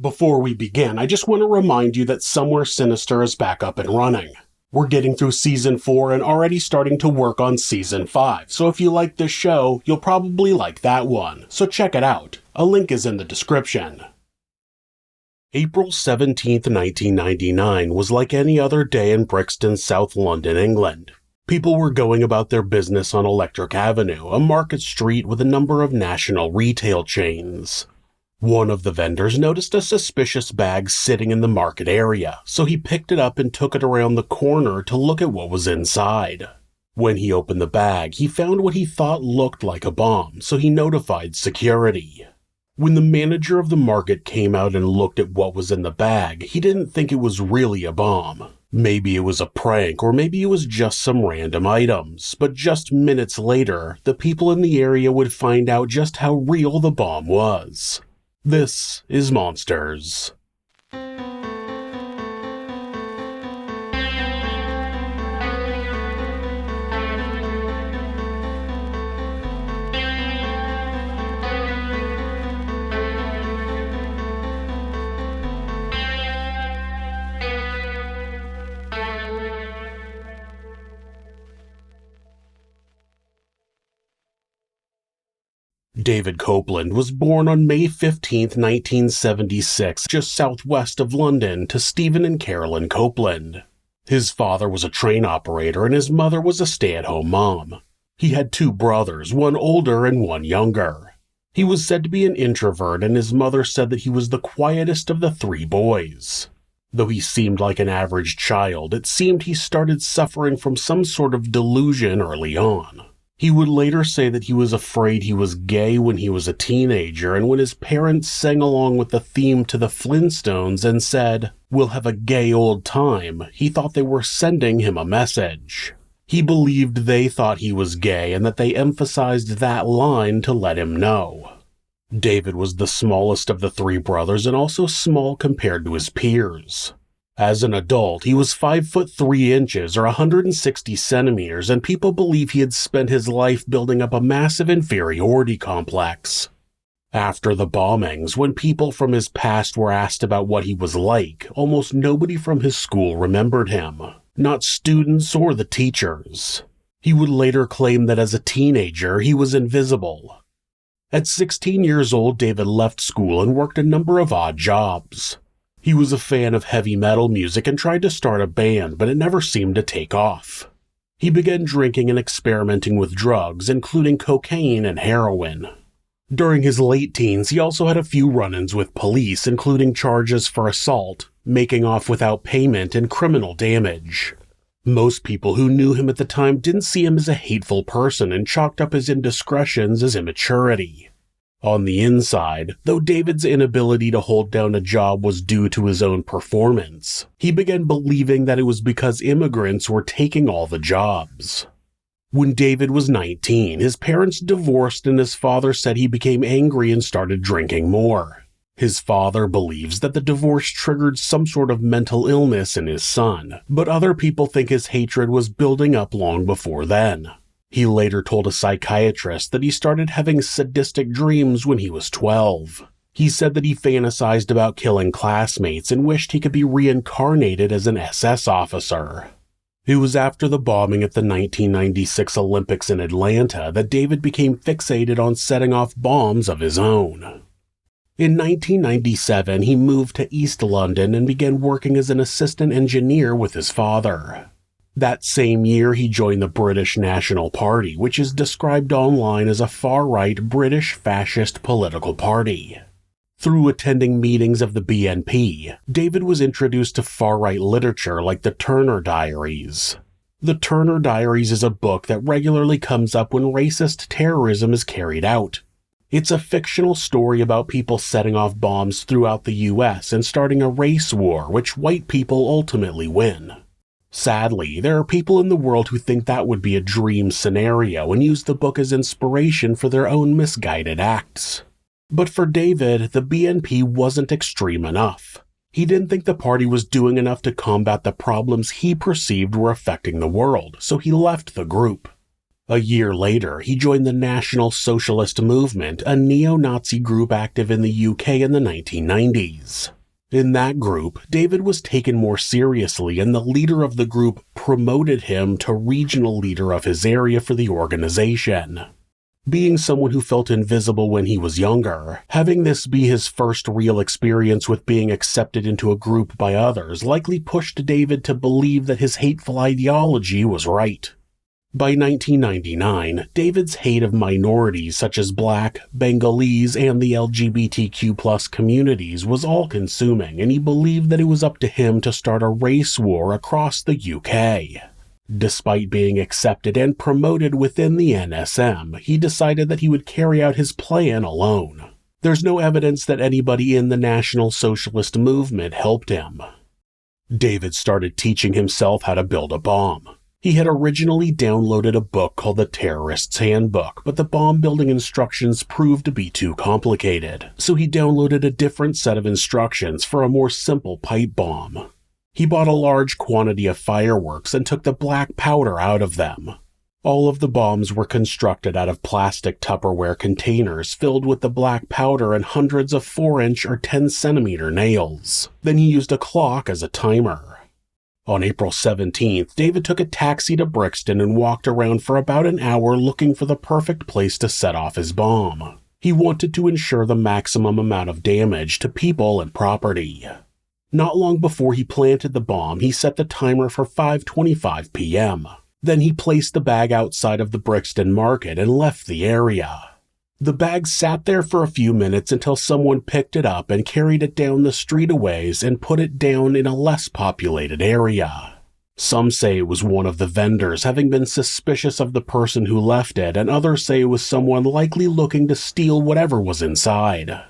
Before we begin, I just want to remind you that Somewhere Sinister is back up and running. We're getting through Season 4 and already starting to work on Season 5, so if you like this show, you'll probably like that one, so check it out. A link is in the description. April 17, 1999 was like any other day in Brixton, South London, England. People were going about their business on Electric Avenue, a market street with a number of national retail chains. One of the vendors noticed a suspicious bag sitting in the market area, so he picked it up and took it around the corner to look at what was inside. When he opened the bag, he found what he thought looked like a bomb, so he notified security. When the manager of the market came out and looked at what was in the bag, he didn't think it was really a bomb. Maybe it was a prank, or maybe it was just some random items, but just minutes later, the people in the area would find out just how real the bomb was. This is Monsters. David Copeland was born on May 15, 1976, just southwest of London, to Stephen and Carolyn Copeland. His father was a train operator and his mother was a stay-at-home mom. He had two brothers, one older and one younger. He was said to be an introvert, and his mother said that he was the quietest of the three boys. Though he seemed like an average child, it seemed he started suffering from some sort of delusion early on. He would later say that he was afraid he was gay when he was a teenager, and when his parents sang along with the theme to the Flintstones and said, "We'll have a gay old time," he thought they were sending him a message. He believed they thought he was gay and that they emphasized that line to let him know. David was the smallest of the three brothers and also small compared to his peers. As an adult, he was 5 foot 3 inches or 160 centimeters, and people believe he had spent his life building up a massive inferiority complex. After the bombings, when people from his past were asked about what he was like, almost nobody from his school remembered him, not students or the teachers. He would later claim that as a teenager, he was invisible. At 16 years old, David left school and worked a number of odd jobs. He was a fan of heavy metal music and tried to start a band, but it never seemed to take off. He began drinking and experimenting with drugs, including cocaine and heroin. During his late teens, he also had a few run-ins with police, including charges for assault, making off without payment, and criminal damage. Most people who knew him at the time didn't see him as a hateful person and chalked up his indiscretions as immaturity. On the inside, though David's inability to hold down a job was due to his own performance, he began believing that it was because immigrants were taking all the jobs. When David was 19, his parents divorced and his father said he became angry and started drinking more. His father believes that the divorce triggered some sort of mental illness in his son, but other people think his hatred was building up long before then. He later told a psychiatrist that he started having sadistic dreams when he was 12. He said that he fantasized about killing classmates and wished he could be reincarnated as an SS officer. It was after the bombing at the 1996 Olympics in Atlanta that David became fixated on setting off bombs of his own. In 1997, he moved to East London and began working as an assistant engineer with his father. That same year, he joined the British National Party, which is described online as a far-right British fascist political party. Through attending meetings of the BNP, David was introduced to far-right literature like the Turner Diaries. The Turner Diaries is a book that regularly comes up when racist terrorism is carried out. It's a fictional story about people setting off bombs throughout the US and starting a race war, which white people ultimately win. Sadly, there are people in the world who think that would be a dream scenario and use the book as inspiration for their own misguided acts. But for David, the BNP wasn't extreme enough. He didn't think the party was doing enough to combat the problems he perceived were affecting the world, so he left the group. A year later, he joined the National Socialist Movement, a neo-Nazi group active in the UK in the 1990s. In that group, David was taken more seriously, and the leader of the group promoted him to regional leader of his area for the organization. Being someone who felt invisible when he was younger, having this be his first real experience with being accepted into a group by others likely pushed David to believe that his hateful ideology was right. By 1999, David's hate of minorities such as Black, Bengalese, and the LGBTQ+ communities was all-consuming, and he believed that it was up to him to start a race war across the UK. Despite being accepted and promoted within the NSM, he decided that he would carry out his plan alone. There's no evidence that anybody in the National Socialist Movement helped him. David started teaching himself how to build a bomb. He had originally downloaded a book called The Terrorist's Handbook, but the bomb-building instructions proved to be too complicated, so he downloaded a different set of instructions for a more simple pipe bomb. He bought a large quantity of fireworks and took the black powder out of them. All of the bombs were constructed out of plastic Tupperware containers filled with the black powder and hundreds of 4-inch or 10-centimeter nails. Then he used a clock as a timer. On April 17th, David took a taxi to Brixton and walked around for about an hour looking for the perfect place to set off his bomb. He wanted to ensure the maximum amount of damage to people and property. Not long before he planted the bomb, he set the timer for 5:25 p.m. Then he placed the bag outside of the Brixton market and left the area. The bag sat there for a few minutes until someone picked it up and carried it down the street a ways and put it down in a less populated area. Some say it was one of the vendors having been suspicious of the person who left it, and others say it was someone likely looking to steal whatever was inside.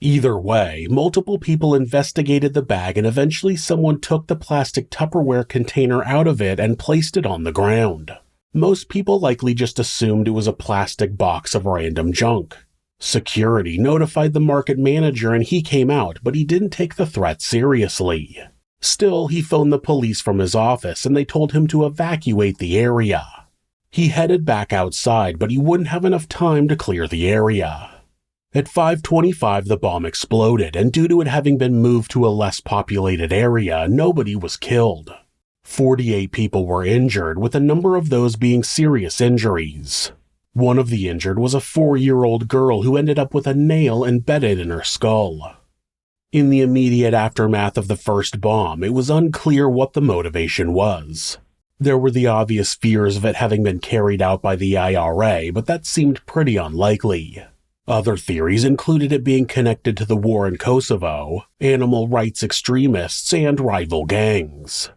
Either way, multiple people investigated the bag and eventually someone took the plastic Tupperware container out of it and placed it on the ground. Most people likely just assumed it was a plastic box of random junk. Security notified the market manager and he came out, but he didn't take the threat seriously. Still, he phoned the police from his office and they told him to evacuate the area. He headed back outside, but he wouldn't have enough time to clear the area. At 5:25, the bomb exploded, and due to it having been moved to a less populated area, nobody was killed. 48 people were injured, with a number of those being serious injuries. One of the injured was a 4-year-old girl who ended up with a nail embedded in her skull. In the immediate aftermath of the first bomb, it was unclear what the motivation was. There were the obvious fears of it having been carried out by the IRA, but that seemed pretty unlikely. Other theories included it being connected to the war in Kosovo, animal rights extremists, and rival gangs.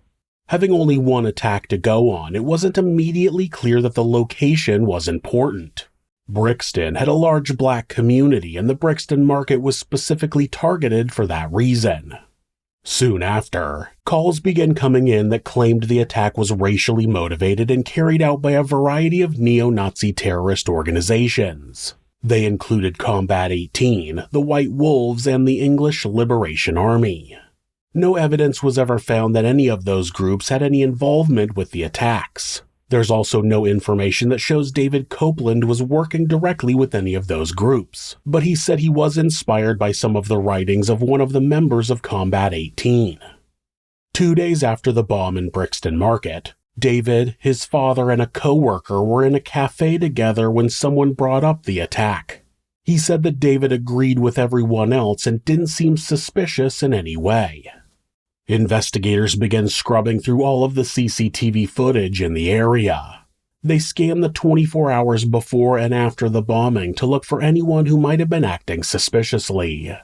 Having only one attack to go on, it wasn't immediately clear that the location was important. Brixton had a large black community, and the Brixton market was specifically targeted for that reason. Soon after, calls began coming in that claimed the attack was racially motivated and carried out by a variety of neo-Nazi terrorist organizations. They included Combat 18, the White Wolves, and the English Liberation Army. No evidence was ever found that any of those groups had any involvement with the attacks. There's also no information that shows David Copeland was working directly with any of those groups, but he said he was inspired by some of the writings of one of the members of Combat 18. 2 days after the bomb in Brixton Market, David, his father, and a co-worker were in a cafe together when someone brought up the attack. He said that David agreed with everyone else and didn't seem suspicious in any way. Investigators began scrubbing through all of the CCTV footage in the area. They scanned the 24 hours before and after the bombing to look for anyone who might have been acting suspiciously.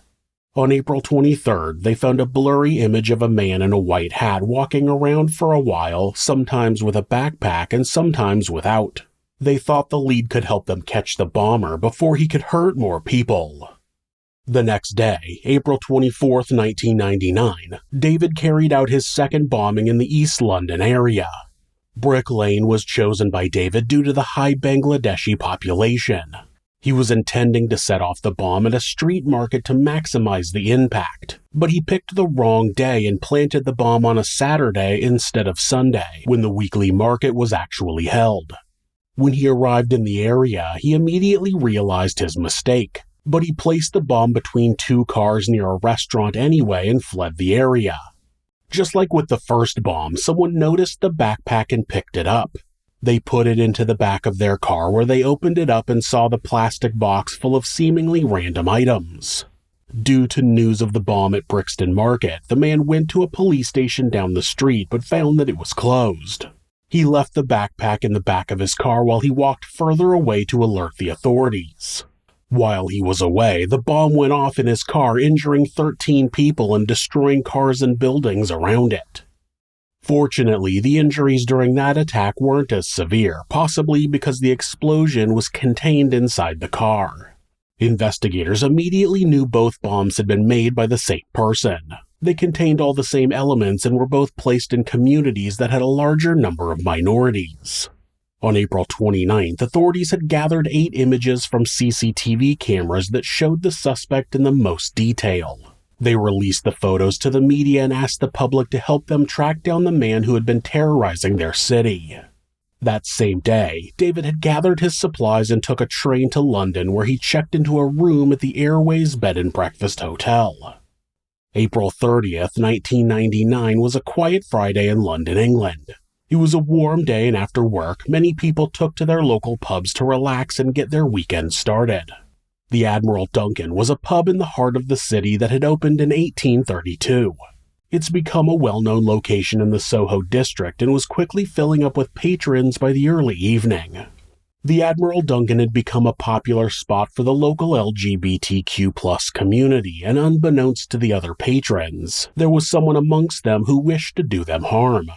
On April 23rd, they found a blurry image of a man in a white hat walking around for a while, sometimes with a backpack and sometimes without. They thought the lead could help them catch the bomber before he could hurt more people. The next day, April 24, 1999, David carried out his second bombing in the East London area. Brick Lane was chosen by David due to the high Bangladeshi population. He was intending to set off the bomb at a street market to maximize the impact, but he picked the wrong day and planted the bomb on a Saturday instead of Sunday, when the weekly market was actually held. When he arrived in the area, he immediately realized his mistake, but he placed the bomb between two cars near a restaurant anyway and fled the area. Just like with the first bomb, someone noticed the backpack and picked it up. They put it into the back of their car where they opened it up and saw the plastic box full of seemingly random items. Due to news of the bomb at Brixton Market, the man went to a police station down the street but found that it was closed. He left the backpack in the back of his car while he walked further away to alert the authorities. While he was away, the bomb went off in his car, injuring 13 people and destroying cars and buildings around it. Fortunately, the injuries during that attack weren't as severe, possibly because the explosion was contained inside the car. Investigators immediately knew both bombs had been made by the same person. They contained all the same elements and were both placed in communities that had a larger number of minorities. On April 29th, authorities had gathered 8 images from CCTV cameras that showed the suspect in the most detail. They released the photos to the media and asked the public to help them track down the man who had been terrorizing their city. That same day, David had gathered his supplies and took a train to London, where he checked into a room at the Airways Bed and Breakfast Hotel. April 30th, 1999 was a quiet Friday in London, England. It was a warm day, and after work, many people took to their local pubs to relax and get their weekend started. The Admiral Duncan was a pub in the heart of the city that had opened in 1832. It's become a well-known location in the Soho district and was quickly filling up with patrons by the early evening. The Admiral Duncan had become a popular spot for the local LGBTQ+ community, and unbeknownst to the other patrons, there was someone amongst them who wished to do them harm.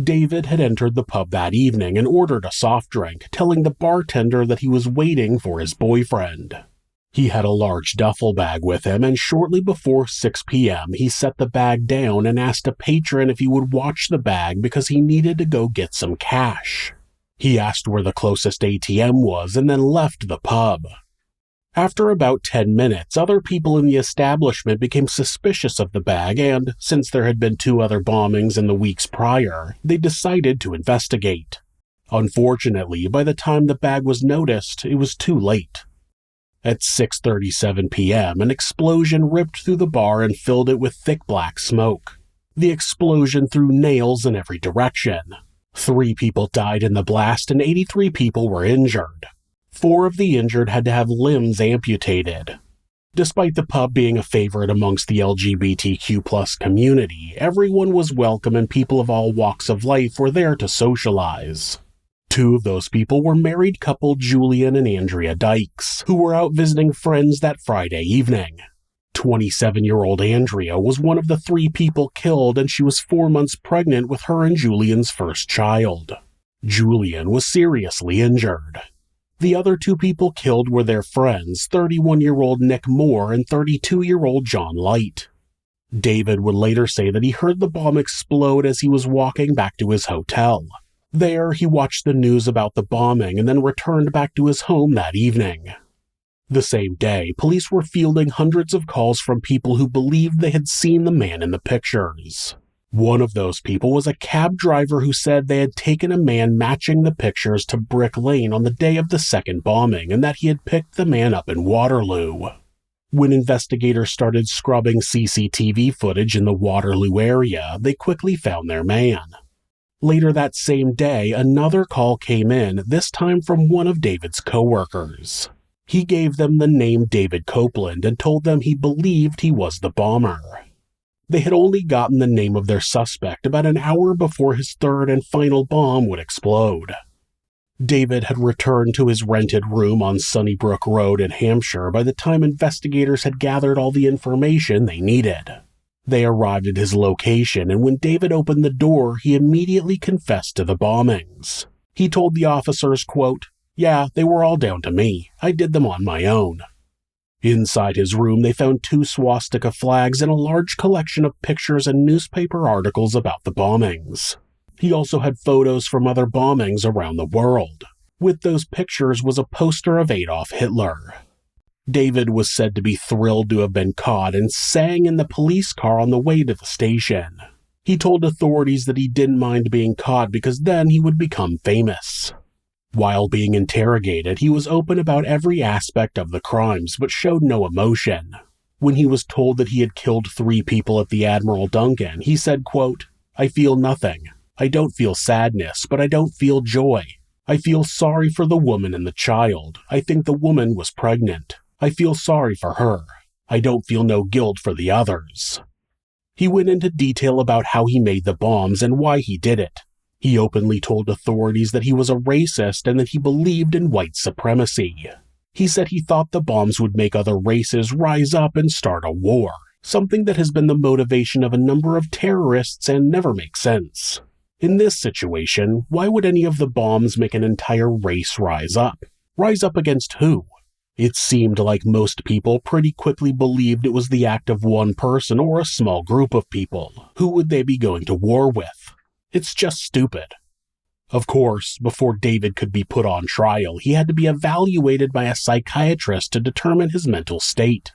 David had entered the pub that evening and ordered a soft drink, telling the bartender that he was waiting for his boyfriend. He had a large duffel bag with him, and shortly before 6 p.m. he set the bag down and asked a patron if he would watch the bag because he needed to go get some cash. He asked where the closest ATM was and then left the pub. After about 10 minutes, other people in the establishment became suspicious of the bag, and since there had been 2 other bombings in the weeks prior, they decided to investigate. Unfortunately, by the time the bag was noticed, it was too late. At 6:37 p.m., an explosion ripped through the bar and filled it with thick black smoke. The explosion threw nails in every direction. 3 people died in the blast and 83 people were injured. 4 of the injured had to have limbs amputated. Despite the pub being a favorite amongst the LGBTQ+ community, everyone was welcome and people of all walks of life were there to socialize. 2 of those people were married couple Julian and Andrea Dykes, who were out visiting friends that Friday evening. 27-year-old Andrea was one of the 3 people killed, and she was 4 months pregnant with her and Julian's first child. Julian was seriously injured. The other 2 people killed were their friends, 31-year-old Nick Moore and 32-year-old John Light. David would later say that he heard the bomb explode as he was walking back to his hotel. There, he watched the news about the bombing and then returned back to his home that evening. The same day, police were fielding hundreds of calls from people who believed they had seen the man in the pictures. One of those people was a cab driver who said they had taken a man matching the pictures to Brick Lane on the day of the second bombing and that he had picked the man up in Waterloo. When investigators started scrubbing CCTV footage in the Waterloo area, they quickly found their man. Later that same day, another call came in, this time from one of David's co-workers. He gave them the name David Copeland and told them he believed he was the bomber. They had only gotten the name of their suspect about an hour before his third and final bomb would explode. David had returned to his rented room on Sunnybrook Road in Hampshire by the time investigators had gathered all the information they needed. They arrived at his location, and when David opened the door, he immediately confessed to the bombings. He told the officers, quote, "Yeah, they were all down to me. I did them on my own." Inside his room, they found 2 swastika flags and a large collection of pictures and newspaper articles about the bombings. He also had photos from other bombings around the world. With those pictures was a poster of Adolf Hitler. David was said to be thrilled to have been caught and sang in the police car on the way to the station. He told authorities that he didn't mind being caught because then he would become famous. While being interrogated, he was open about every aspect of the crimes but showed no emotion. When he was told that he had killed 3 people at the Admiral Duncan, he said, quote, "I feel nothing. I don't feel sadness, but I don't feel joy. I feel sorry for the woman and the child. I think the woman was pregnant. I feel sorry for her. I don't feel no guilt for the others." He went into detail about how he made the bombs and why he did it. He openly told authorities that he was a racist and that he believed in white supremacy. He said he thought the bombs would make other races rise up and start a war, something that has been the motivation of a number of terrorists and never makes sense. In this situation, why would any of the bombs make an entire race rise up? Rise up against who? It seemed like most people pretty quickly believed it was the act of one person or a small group of people. Who would they be going to war with? It's just stupid. Of course, before David could be put on trial, he had to be evaluated by a psychiatrist to determine his mental state.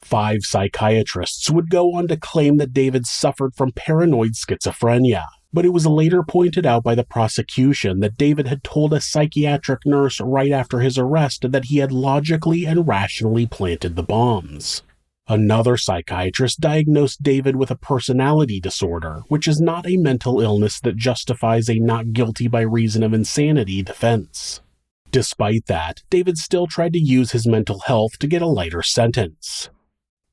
5 psychiatrists would go on to claim that David suffered from paranoid schizophrenia, but it was later pointed out by the prosecution that David had told a psychiatric nurse right after his arrest that he had logically and rationally planted the bombs. Another psychiatrist diagnosed David with a personality disorder, which is not a mental illness that justifies a not guilty by reason of insanity defense. Despite that, David still tried to use his mental health to get a lighter sentence.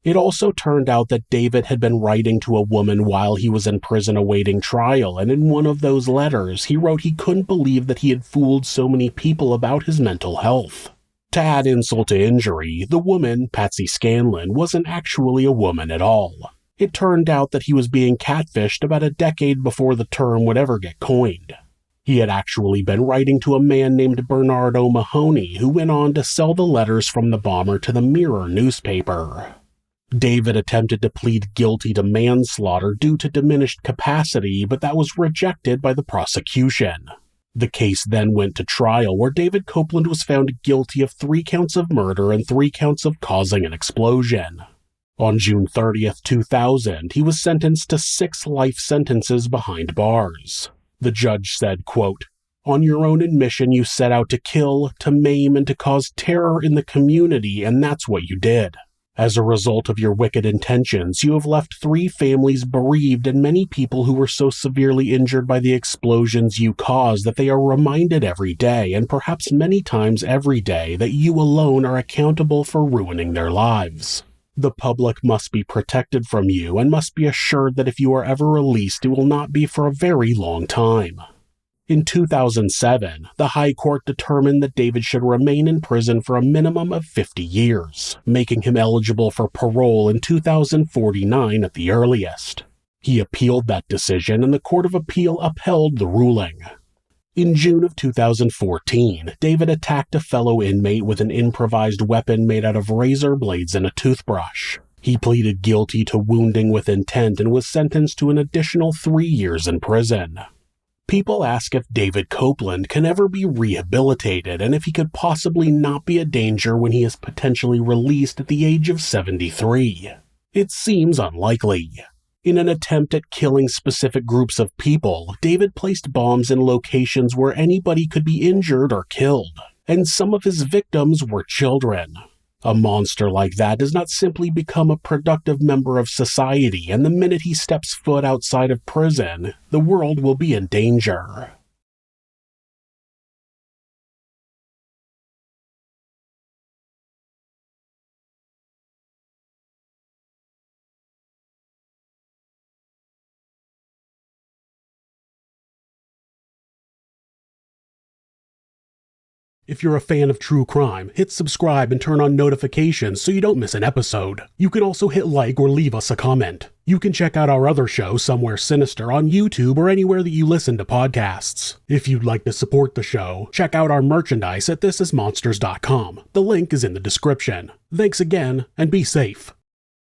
It also turned out that David had been writing to a woman while he was in prison awaiting trial, and in one of those letters, he wrote he couldn't believe that he had fooled so many people about his mental health. To add insult to injury, the woman, Patsy Scanlon, wasn't actually a woman at all. It turned out that he was being catfished about a decade before the term would ever get coined. He had actually been writing to a man named Bernard O'Mahony, who went on to sell the letters from the bomber to the Mirror newspaper. David attempted to plead guilty to manslaughter due to diminished capacity, but that was rejected by the prosecution. The case then went to trial, where David Copeland was found guilty of 3 counts of murder and 3 counts of causing an explosion. On June 30th, 2000, he was sentenced to 6 life sentences behind bars. The judge said, quote, "On your own admission, you set out to kill, to maim, and to cause terror in the community, and that's what you did. As a result of your wicked intentions, you have left 3 families bereaved and many people who were so severely injured by the explosions you caused that they are reminded every day, and perhaps many times every day, that you alone are accountable for ruining their lives. The public must be protected from you and must be assured that if you are ever released, it will not be for a very long time." In 2007, the High Court determined that David should remain in prison for a minimum of 50 years, making him eligible for parole in 2049 at the earliest. He appealed that decision, and the Court of Appeal upheld the ruling. In June of 2014, David attacked a fellow inmate with an improvised weapon made out of razor blades and a toothbrush. He pleaded guilty to wounding with intent and was sentenced to an additional 3 years in prison. People ask if David Copeland can ever be rehabilitated and if he could possibly not be a danger when he is potentially released at the age of 73. It seems unlikely. In an attempt at killing specific groups of people, David placed bombs in locations where anybody could be injured or killed, and some of his victims were children. A monster like that does not simply become a productive member of society, and the minute he steps foot outside of prison, the world will be in danger. If you're a fan of true crime, hit subscribe and turn on notifications so you don't miss an episode. You can also hit like or leave us a comment. You can check out our other show, Somewhere Sinister, on YouTube or anywhere that you listen to podcasts. If you'd like to support the show, check out our merchandise at thisismonsters.com. The link is in the description. Thanks again, and be safe.